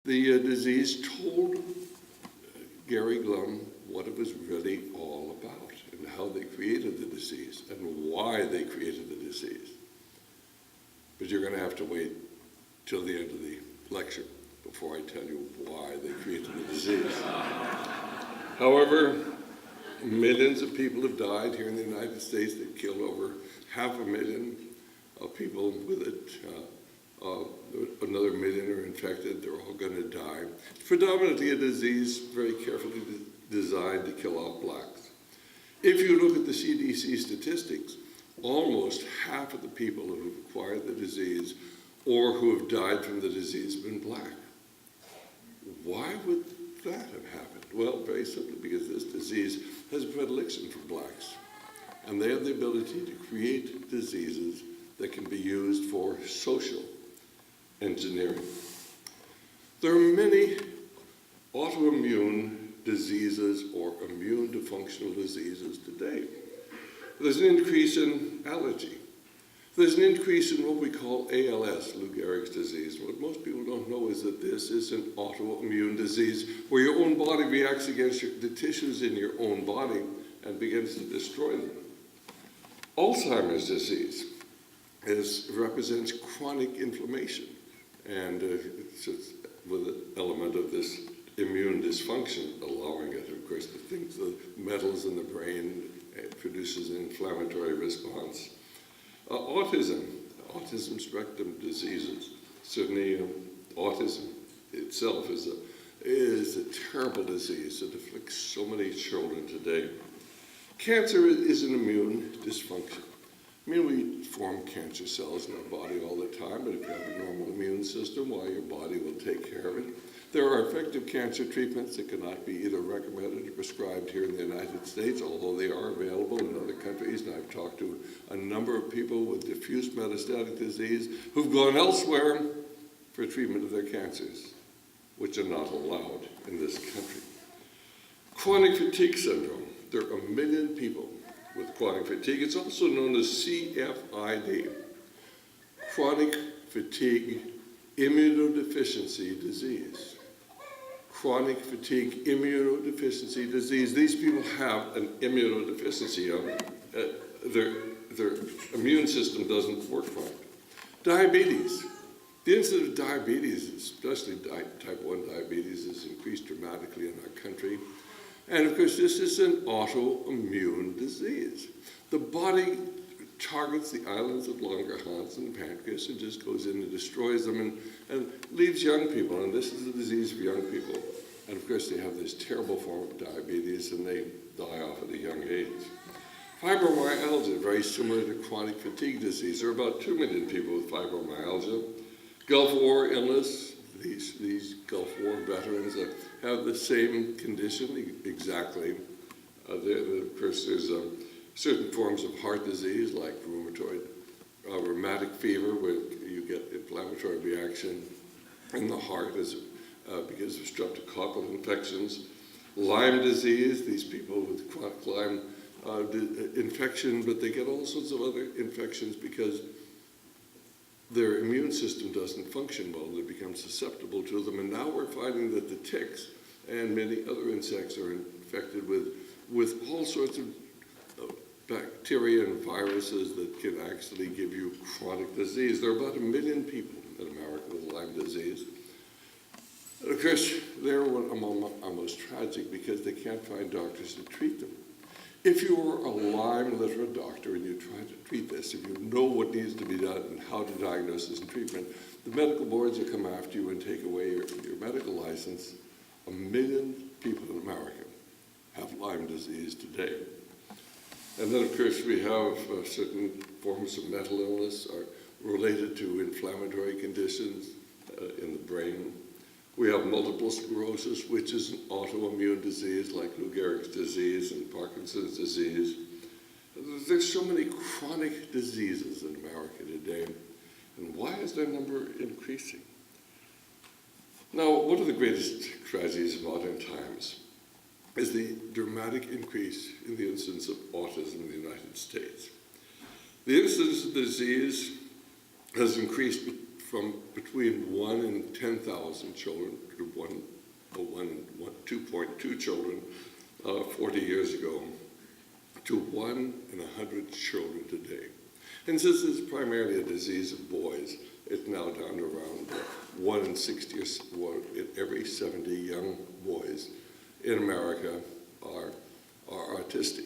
The disease told Gary Glum what it was really all about and how they created the disease and why they created the disease. But you're going to have to wait till the end of the lecture before I tell you why they created the disease. However, millions of people have died here in the United States. They've killed over 500,000 people with it. Another million are infected. They're all going to die. It's predominantly a disease very carefully designed to kill off blacks. If you look at the CDC statistics, almost half of the people who have acquired the disease or who have died from the disease have been black. Why would that have happened? Well, very simply because this disease has a predilection for blacks. And they have the ability to create diseases that can be used for social engineering. There are many autoimmune diseases or immune dysfunctional diseases today. There's an increase in allergy. There's an increase in what we call ALS, Lou Gehrig's disease. What most people don't know is that this is an autoimmune disease where your own body reacts against the tissues in your own body and begins to destroy them. Alzheimer's disease represents chronic inflammation, and it's with an element of this immune dysfunction allowing it. Of course, the metals in the brain, it produces an inflammatory response. Autism spectrum diseases. Certainly, autism itself is a terrible disease that afflicts so many children today. Cancer is an immune dysfunction. I mean, we form cancer cells in our body all the time, but if you have a normal immune system, well, your body will take care of it. There are effective cancer treatments that cannot be either recommended or prescribed here in the United States, although they are available in other countries. And I've talked to a number of people with diffuse metastatic disease who've gone elsewhere for treatment of their cancers, which are not allowed in this country. Chronic fatigue syndrome. There are 1 million people with chronic fatigue. It's also known as CFID, chronic fatigue immunodeficiency disease. Chronic fatigue immunodeficiency disease. These people have an immunodeficiency. Their immune system doesn't work right. Diabetes. The incidence of diabetes, especially type 1 diabetes, has increased dramatically in our country. And of course, this is an autoimmune disease. The body targets the islands of Langerhans and the pancreas and just goes in and destroys them and leaves young people. And this is the disease of young people. And of course, they have this terrible form of diabetes and they die off at a young age. Fibromyalgia, very similar to chronic fatigue disease. There are about 2 million people with fibromyalgia. Gulf War illness. These Gulf War veterans have the same condition exactly. Of course, there's certain forms of heart disease like rheumatic fever, where you get inflammatory reaction in the heart because of streptococcal infections. Lyme disease, these people with chronic Lyme infection, but they get all sorts of other infections because their immune system doesn't function well, and they become susceptible to them. And now we're finding that the ticks and many other insects are infected with all sorts of bacteria and viruses that can actually give you chronic disease. There are about 1 million people in America with Lyme disease. And of course, they're almost tragic because they can't find doctors to treat them. If you are a Lyme literate doctor and you try to treat this, if you know what needs to be done and how to diagnose this and treatment, the medical boards will come after you and take away your medical license. 1 million people in America have Lyme disease today. And then, of course, we have certain forms of mental illness are related to inflammatory conditions in the brain. We have multiple sclerosis, which is an autoimmune disease like Lou Gehrig's disease and Parkinson's disease. There's so many chronic diseases in America today. And why is their number increasing? Now, one of the greatest tragedies of modern times is the dramatic increase in the incidence of autism in the United States. The incidence of the disease has increased from between 1 in 10,000 children to 2.2 children 40 years ago to 1 in 100 children today. And since it's primarily a disease of boys, it's now down to around 1 in 60 or every 70 young boys in America are autistic.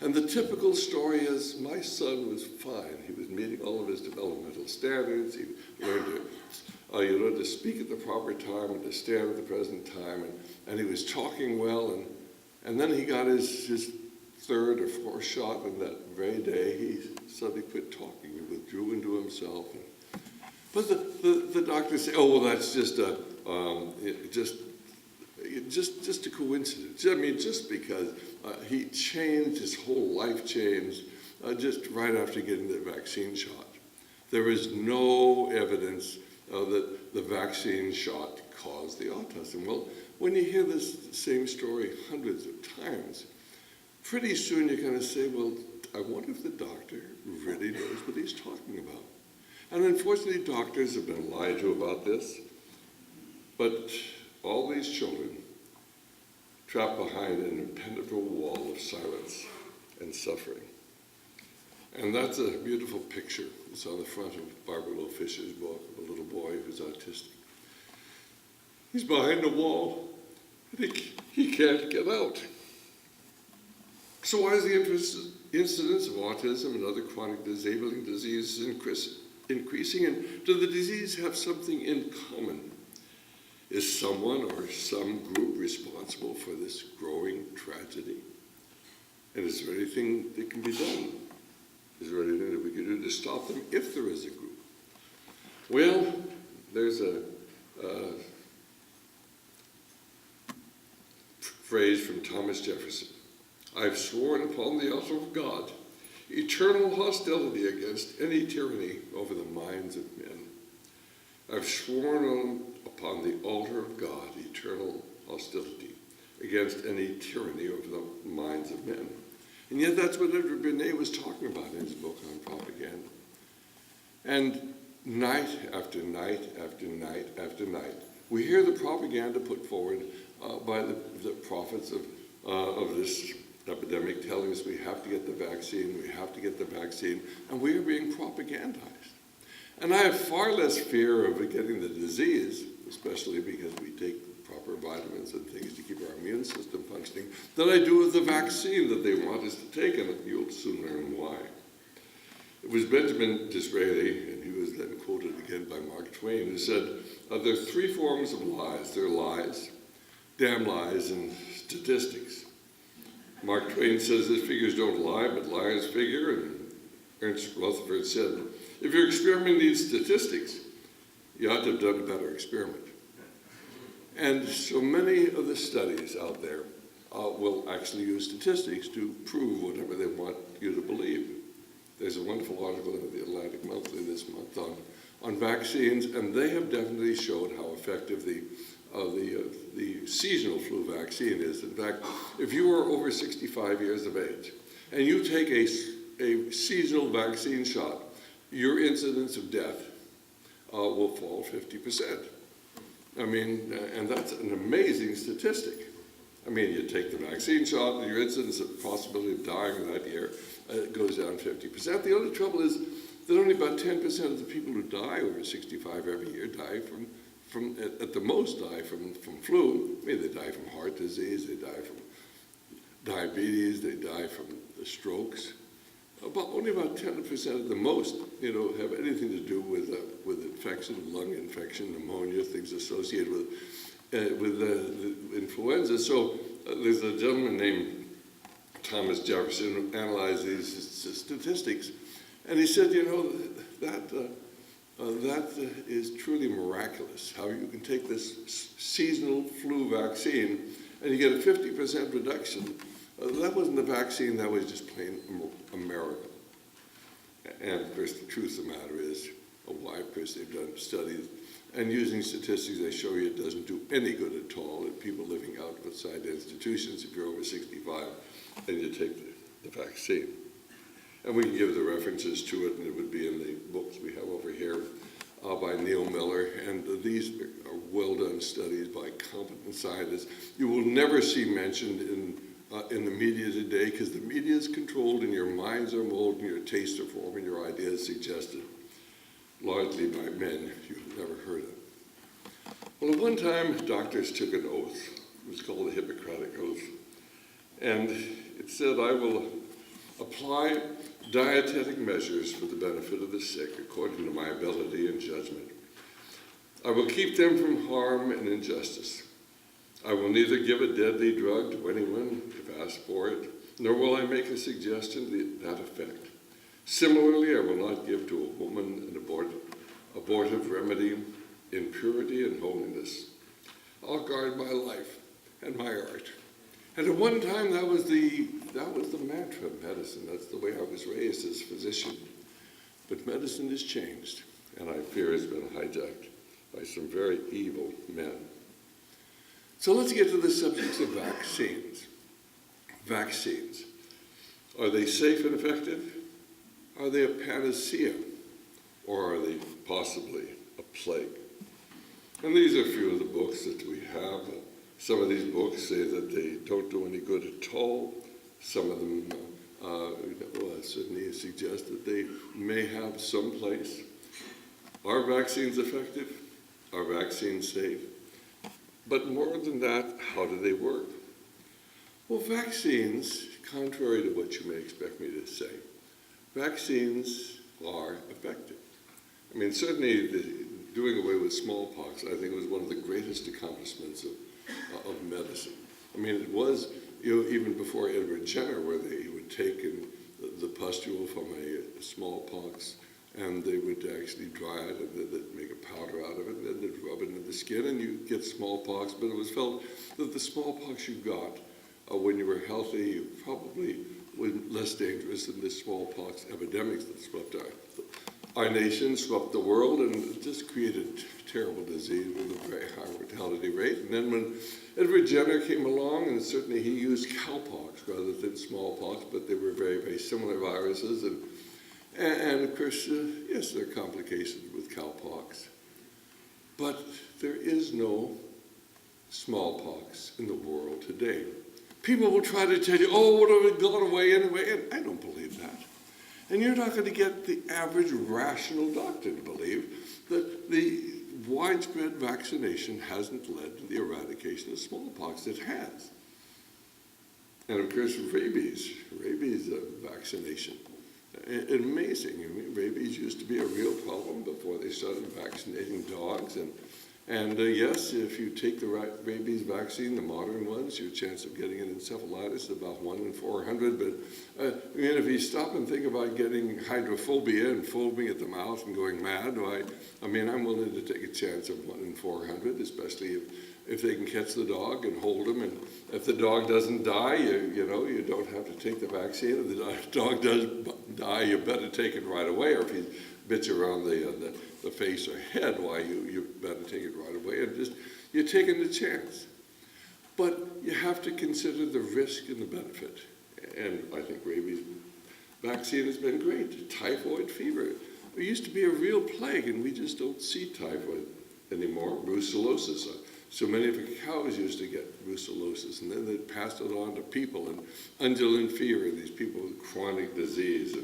And the typical story is, my son was fine. He was meeting all of his developmental standards. He learned to speak at the proper time and to stand at the present time, and he was talking well, and then he got his third or fourth shot, and that very day he suddenly quit talking. He withdrew into himself. But the doctors say, oh, well, that's just a coincidence. I mean, just because he changed, his whole life changed just right after getting the vaccine shot. There is no evidence that the vaccine shot caused the autism. Well, when you hear this same story hundreds of times, pretty soon you're going to say, well, I wonder if the doctor really knows what he's talking about. And unfortunately, doctors have been lied to about this, but all these children trapped behind an impenetrable wall of silence and suffering. And that's a beautiful picture. It's on the front of Barbara Lowe Fisher's book, a little boy who's autistic. He's behind a wall, and he can't get out. So why is the incidence of autism and other chronic disabling diseases increasing? And does the disease have something in common? Is someone or some group responsible for this growing tragedy? And is there anything that can be done? Is there anything that we can do to stop them if there is a group? Well, there's a phrase from Thomas Jefferson. I've sworn upon the altar of God eternal hostility against any tyranny over the minds of men. I've sworn upon the altar of God eternal hostility against any tyranny over the minds of men. And yet that's what Edward Bernays was talking about in his book on propaganda. And night after night after night after night, we hear the propaganda put forward by the prophets of this epidemic telling us we have to get the vaccine, and we are being propagandized. And I have far less fear of getting the disease, especially because we take proper vitamins and things to keep our immune system functioning, than I do with the vaccine that they want us to take, and you'll soon learn why. It was Benjamin Disraeli, and he was then quoted again by Mark Twain, who said, there are three forms of lies. There are lies, damn lies, and statistics. Mark Twain says that figures don't lie, but liars figure, and Ernst Rutherford said, if your experiment needs statistics, you ought to have done a better experiment. And so many of the studies out there will actually use statistics to prove whatever they want you to believe. There's a wonderful article in the Atlantic Monthly this month on vaccines, and they have definitely showed how effective the seasonal flu vaccine is. In fact, if you are over 65 years of age and you take a seasonal vaccine shot, your incidence of death will fall 50%. I mean, and that's an amazing statistic. I mean, you take the vaccine shot, and your incidence of possibility of dying that year goes down 50%. The only trouble is that only about 10% of the people who die over 65 every year die at the most die from flu. I mean, they die from heart disease, they die from diabetes, they die from the strokes. Only about 10% at the most, have anything to do with infection, lung infection, pneumonia, things associated with the influenza. So there's a gentleman named Thomas Jefferson who analyzed these statistics, and he said, that is truly miraculous, how you can take this seasonal flu vaccine and you get a 50% reduction. That wasn't the vaccine, that was just plain America. And of course, the truth of the matter is, why? Because they've done studies, and using statistics, they show you it doesn't do any good at all in people living outside institutions if you're over 65 and you take the vaccine. And we can give the references to it, and it would be in the books we have over here. by Neil Miller, and these are well-done studies by competent scientists. You will never see mentioned in the media today, because the media is controlled and your minds are molded and your tastes are formed and your ideas suggested, largely by men you've never heard of. Well, at one time, doctors took an oath. It was called the Hippocratic Oath. And it said, I will apply dietetic measures for the benefit of the sick according to my ability and judgment. I will keep them from harm and injustice. I will neither give a deadly drug to anyone if asked for it, nor will I make a suggestion to that effect. Similarly, I will not give to a woman an abortive remedy in purity and holiness. I'll guard my life and my art. And at one time, that was the mantra of medicine. That's the way I was raised as a physician. But medicine has changed, and I fear it's been hijacked by some very evil men. So let's get to the subjects of vaccines. Vaccines. Are they safe and effective? Are they a panacea? Or are they possibly a plague? And these are a few of the books that we have. Some of these books say that they don't do any good at all. Some of them certainly suggest that they may have some place. Are vaccines effective? Are vaccines safe? But more than that, how do they work? Well, vaccines, contrary to what you may expect me to say, vaccines are effective. I mean, certainly doing away with smallpox, I think, was one of the greatest accomplishments of medicine. I mean, it was, even before Edward Jenner, where they would take the pustule from a smallpox, and they would actually dry it, and then they'd make a powder out of it, and then they'd rub it into the skin, and you get smallpox. But it was felt that the smallpox you got when you were healthy probably was less dangerous than the smallpox epidemics that swept our nation, swept the world, and it just created terrible disease with a very high mortality rate. And then when Edward Jenner came along, and certainly he used cowpox rather than smallpox, but they were very, very similar viruses. And of course, yes, there are complications with cowpox. But there is no smallpox in the world today. People will try to tell you, oh, it would have gone away anyway, and I don't believe that. And you're not going to get the average rational doctor to believe that the widespread vaccination hasn't led to the eradication of smallpox. It has. And of course, rabies vaccination. Amazing. I mean, rabies used to be a real problem before they started vaccinating dogs. And yes, if you take the right rabies vaccine, the modern ones, your chance of getting an encephalitis is about 1 in 400. But I mean, if you stop and think about getting hydrophobia and foaming at the mouth and going mad, I'm willing to take a chance of 1 in 400, especially if they can catch the dog and hold him. And if the dog doesn't die, you don't have to take the vaccine. If the dog does die, you better take it right away. Or if he bits around the face or head, you better take it right away. And just, you're taking the chance. But you have to consider the risk and the benefit. And I think rabies vaccine has been great. Typhoid fever. It used to be a real plague, and we just don't see typhoid anymore. Brucellosis. So many of the cows used to get brucellosis, and then they passed it on to people, and undulant fever, these people with chronic disease.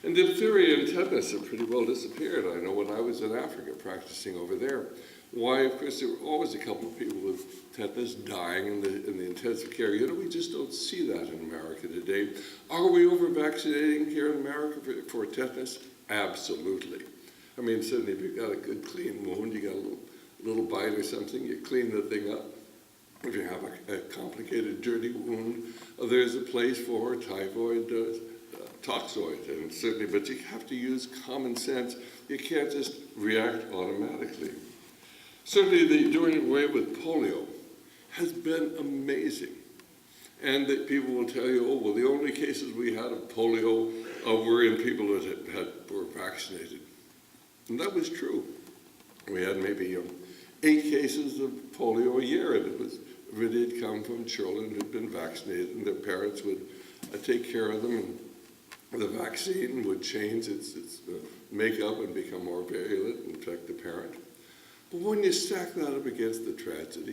And diphtheria and tetanus have pretty well disappeared. I know when I was in Africa practicing over there, why, of course, there were always a couple of people with tetanus dying in the intensive care unit. We just don't see that in America today. Are we over-vaccinating here in America for tetanus? Absolutely. I mean, certainly if you've got a good clean wound, you got a little bite or something, you clean the thing up. If you have a complicated, dirty wound, there's a place for typhoid toxoid, and certainly, but you have to use common sense. You can't just react automatically. Certainly, the doing away with polio has been amazing. And that people will tell you, oh, well, the only cases we had of polio were in people that were vaccinated. And that was true. We had maybe 8 cases of polio a year, and it had come from children who'd been vaccinated, and their parents would take care of them, and the vaccine would change its make up and become more virulent and affect the parent. But when you stack that up against the tragedy